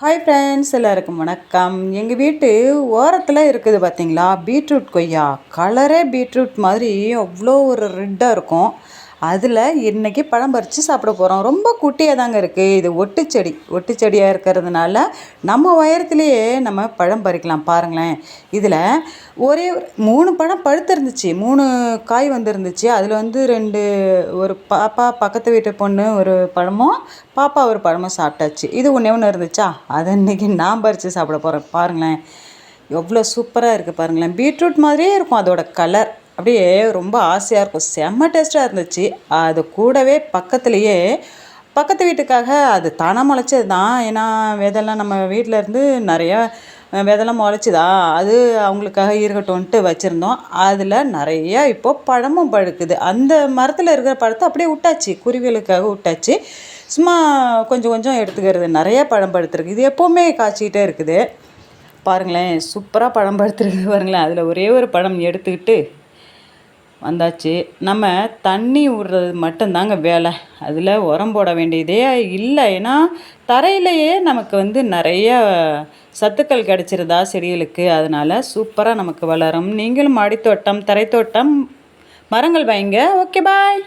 Hi friends, எல்லாருக்கும் வணக்கம். எங்கள் வீட்டு ஓரத்தில் இருக்குது பார்த்தீங்களா, பீட்ரூட் கொய்யா. கலரே பீட்ரூட் மாதிரி அவ்வளோ ஒரு ரெட்டாக இருக்கும். அதில் இன்றைக்கி பழம் பறித்து சாப்பிட போகிறோம். ரொம்ப குட்டியாக தாங்க இருக்குது. இது ஒட்டுச்செடியாக இருக்கிறதுனால நம்ம உயரத்துலேயே நம்ம பழம் பறிக்கலாம். பாருங்களேன், இதில் ஒரே 3 பழம் பழுத்திருந்துச்சு, 3 காய் வந்துருந்துச்சு. அதில் வந்து 2 ஒரு பாப்பா, பக்கத்து வீட்டு பொண்ணு ஒரு பழமும், பாப்பா ஒரு பழமும் சாப்பிட்டாச்சு. இது ஒன்று இருந்துச்சா, அதை இன்றைக்கி நான் பறித்து சாப்பிட போகிறேன். பாருங்களேன், எவ்வளோ சூப்பராக இருக்குது பாருங்களேன். பீட்ரூட் மாதிரியே இருக்கும் அதோட கலர். அப்படியே ரொம்ப ஆசையாக இருக்கும். செம்ம டேஸ்ட்டாக இருந்துச்சு. அது கூடவே பக்கத்துலேயே பக்கத்து வீட்டுக்காக அது தானாக முளைச்சது தான். ஏன்னா விதெல்லாம் நம்ம வீட்டில் இருந்து நிறையா விதெல்லாம் முளைச்சிதா, அது அவங்களுக்காக இருக்கட்டும்ன்ட்டு வச்சுருந்தோம். அதில் நிறையா இப்போது பழமும் பழுக்குது. அந்த மரத்தில் இருக்கிற பழத்தை அப்படியே விட்டாச்சு, குருவிகளுக்காக விட்டாச்சு. சும்மா கொஞ்சம் கொஞ்சம் எடுத்துக்கிறது. நிறையா பழம் பழுத்துருக்கு. இது எப்போவுமே காய்ச்சிக்கிட்டே இருக்குது. பாருங்களேன், சூப்பராக பழம் பழுத்துருக்கு பாருங்களேன். அதில் ஒரே ஒரு பழம் எடுத்துக்கிட்டு வந்தாச்சு. நம்ம தண்ணி விடுறது மட்டும்தாங்க வேலை. அதில் உரம் போட வேண்டியதே இல்லை. ஏன்னா தரையிலையே நமக்கு வந்து நிறைய சத்துக்கள் கிடச்சிருதா செடிகளுக்கு. அதனால் சூப்பராக நமக்கு வளரும். நீங்களும் மாடித்தோட்டம், தரைத்தோட்டம், மரங்கள் வைங்க. ஓகே, பாய்.